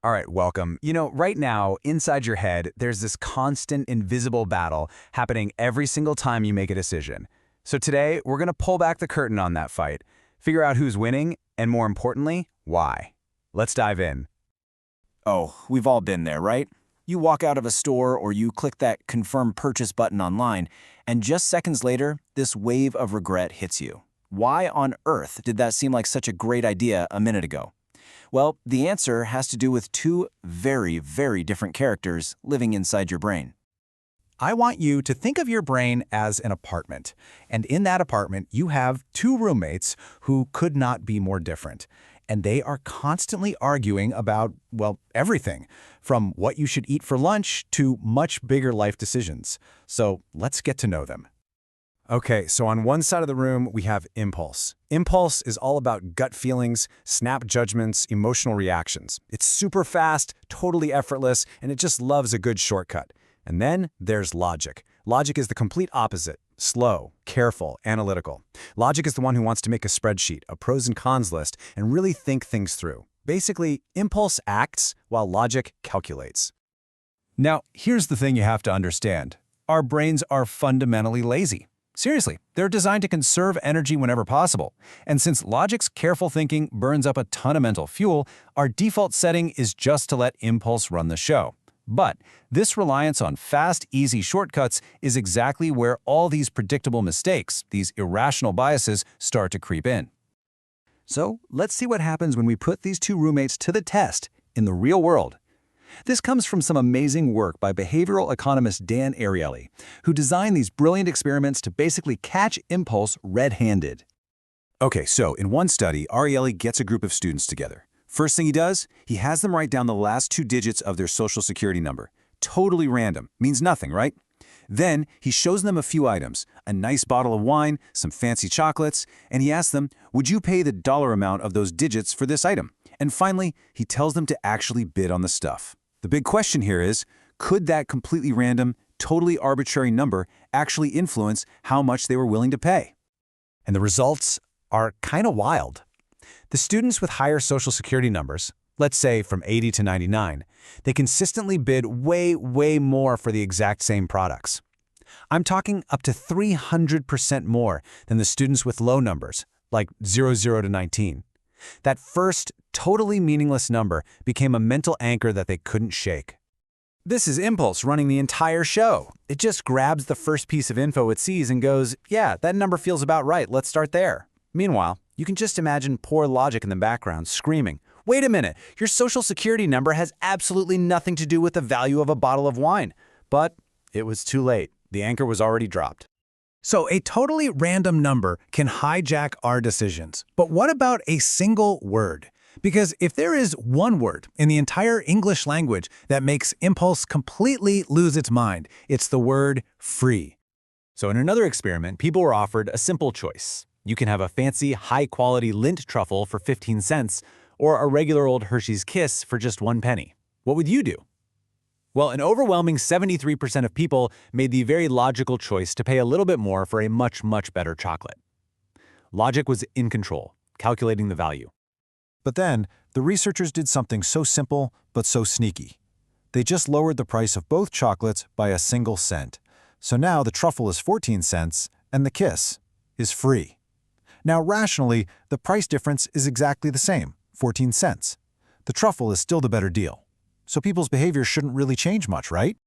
All right, welcome. Right now, inside your head, there's this constant invisible battle happening every single time you make a decision. So today, we're going to pull back the curtain on that fight, figure out who's winning, and more importantly, why. Let's dive in. Oh, we've all been there, right? You walk out of a store or you click that confirm purchase button online, and just seconds later, this wave of regret hits you. Why on earth did that seem like such a great idea a minute ago? Well, the answer has to do with two very, very different characters living inside your brain. I want you to think of your brain as an apartment. And in that apartment, you have two roommates who could not be more different. And they are constantly arguing about, well, everything, from what you should eat for lunch to much bigger life decisions. So let's get to know them. Okay, so on one side of the room, we have impulse. Impulse is all about gut feelings, snap judgments, emotional reactions. It's super fast, totally effortless, and it just loves a good shortcut. And then there's logic. Logic is the complete opposite. Slow, careful, analytical. Logic is the one who wants to make a spreadsheet, a pros and cons list, and really think things through. Basically, impulse acts while logic calculates. Now, here's the thing you have to understand. Our brains are fundamentally lazy. Seriously, they're designed to conserve energy whenever possible. And since logic's careful thinking burns up a ton of mental fuel, our default setting is just to let impulse run the show. But this reliance on fast, easy shortcuts is exactly where all these predictable mistakes, these irrational biases, start to creep in. So let's see what happens when we put these two roommates to the test in the real world. This comes from some amazing work by behavioral economist Dan Ariely, who designed these brilliant experiments to basically catch impulse red-handed. Okay, so in one study, Ariely gets a group of students together. First thing he does, he has them write down the last two digits of their social security number. Totally random, means nothing, right? Then he shows them a few items, a nice bottle of wine, some fancy chocolates, and he asks them, would you pay the dollar amount of those digits for this item? And finally, he tells them to actually bid on the stuff. The big question here is, could that completely random, totally arbitrary number actually influence how much they were willing to pay? And the results are kind of wild. The students with higher social security numbers, let's say from 80 to 99, they consistently bid way more for the exact same products. I'm talking up to 300% more than the students with low numbers, like 00 to 19. That first, totally meaningless number became a mental anchor that they couldn't shake. This is impulse running the entire show. It just grabs the first piece of info it sees and goes, yeah, that number feels about right, let's start there. Meanwhile, you can just imagine poor logic in the background screaming, wait a minute, your social security number has absolutely nothing to do with the value of a bottle of wine. But it was too late. The anchor was already dropped. So a totally random number can hijack our decisions. But what about a single word? Because if there is one word in the entire English language that makes impulse completely lose its mind, it's the word free. So in another experiment, people were offered a simple choice. You can have a fancy, high-quality Lindt truffle for 15 cents or a regular old Hershey's Kiss for just 1 penny. What would you do? Well, an overwhelming 73% of people made the very logical choice to pay a little bit more for a much better chocolate. Logic was in control, calculating the value. But then, the researchers did something so simple but so sneaky. They just lowered the price of both chocolates by a single cent. So now the truffle is 14 cents and the Kiss is free. Now, rationally, the price difference is exactly the same, 14 cents. The truffle is still the better deal. So people's behavior shouldn't really change much, right?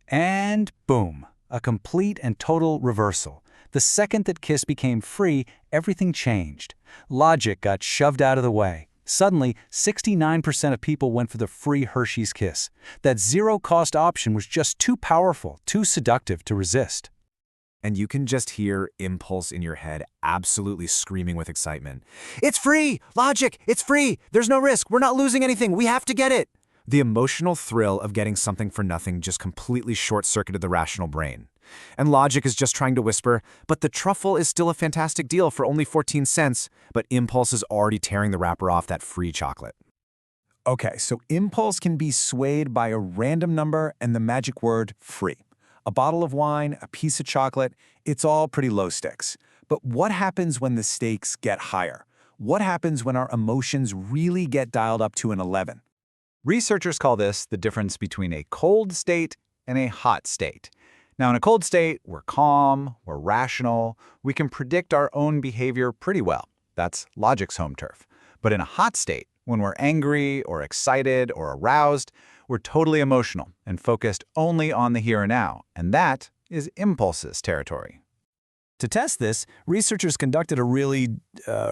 And boom, a complete and total reversal. The second that Kiss became free, everything changed. Logic got shoved out of the way. Suddenly, 69% of people went for the free Hershey's Kiss. That zero-cost option was just too powerful, too seductive to resist. And you can just hear impulse in your head absolutely screaming with excitement. It's free! Logic! It's free! There's no risk! We're not losing anything! We have to get it! The emotional thrill of getting something for nothing just completely short-circuited the rational brain. And logic is just trying to whisper, but the truffle is still a fantastic deal for only 14 cents, but impulse is already tearing the wrapper off that free chocolate. Okay, so impulse can be swayed by a random number and the magic word free. A bottle of wine, a piece of chocolate, it's all pretty low stakes. But what happens when the stakes get higher? What happens when our emotions really get dialed up to an 11? Researchers call this the difference between a cold state and a hot state. Now, in a cold state, we're calm, we're rational, we can predict our own behavior pretty well. That's logic's home turf. But in a hot state, when we're angry or excited or aroused, we're totally emotional and focused only on the here and now, and that is impulses territory. To test this, researchers conducted a really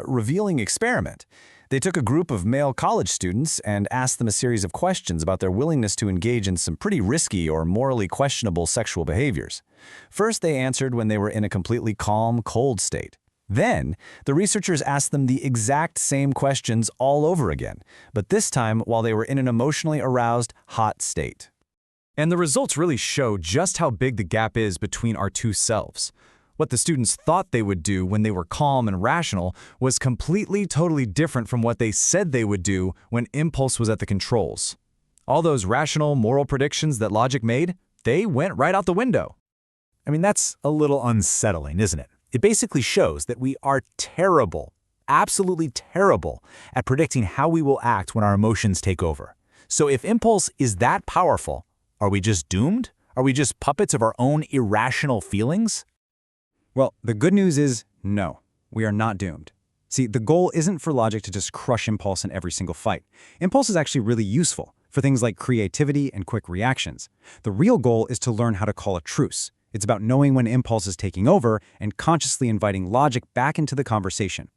revealing experiment. They took a group of male college students and asked them a series of questions about their willingness to engage in some pretty risky or morally questionable sexual behaviors. First, they answered when they were in a completely calm, cold state. Then, the researchers asked them the exact same questions all over again, but this time while they were in an emotionally aroused, hot state. And the results really show just how big the gap is between our two selves. What the students thought they would do when they were calm and rational was completely, totally different from what they said they would do when impulse was at the controls. All those rational, moral predictions that logic made, they went right out the window. I mean, that's a little unsettling, isn't it? It basically shows that we are terrible, absolutely terrible, at predicting how we will act when our emotions take over. So if impulse is that powerful, are we just doomed? Are we just puppets of our own irrational feelings? Well, the good news is no, we are not doomed. See, the goal isn't for logic to just crush impulse in every single fight. Impulse is actually really useful for things like creativity and quick reactions. The real goal is to learn how to call a truce. It's about knowing when impulse is taking over and consciously inviting logic back into the conversation.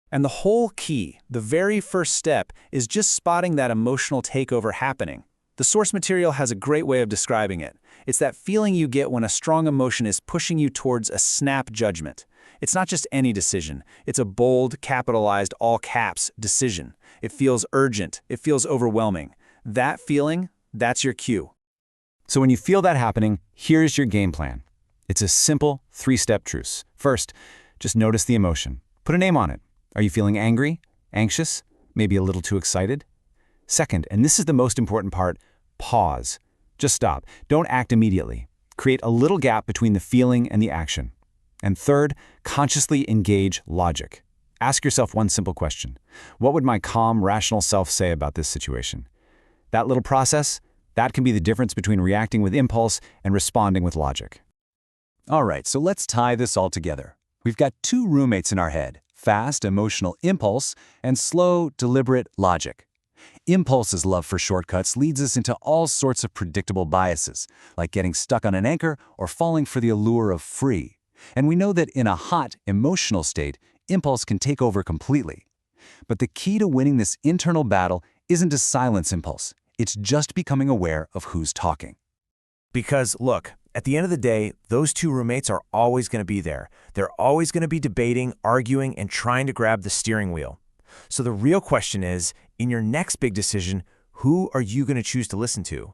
And the whole key, the very first step, is just spotting that emotional takeover happening. The source material has a great way of describing it. It's that feeling you get when a strong emotion is pushing you towards a snap judgment. It's not just any decision. It's a bold, capitalized, all caps decision. It feels urgent. It feels overwhelming. That feeling, that's your cue. So when you feel that happening, here's your game plan. It's a simple 3-step truce. First, just notice the emotion. Put a name on it. Are you feeling angry, anxious, maybe a little too excited? Second, and this is the most important part, pause. Just stop. Don't act immediately. Create a little gap between the feeling and the action. And third, consciously engage logic. Ask yourself one simple question. What would my calm, rational self say about this situation? That little process, that can be the difference between reacting with impulse and responding with logic. All right, so let's tie this all together. We've got two roommates in our head, fast, emotional impulse and slow, deliberate logic. Impulse's love for shortcuts leads us into all sorts of predictable biases, like getting stuck on an anchor or falling for the allure of free. And we know that in a hot, emotional state, impulse can take over completely. But the key to winning this internal battle isn't to silence impulse. It's just becoming aware of who's talking. Because, look, at the end of the day, those two roommates are always going to be there. They're always going to be debating, arguing, and trying to grab the steering wheel. So the real question is, in your next big decision, who are you going to choose to listen to?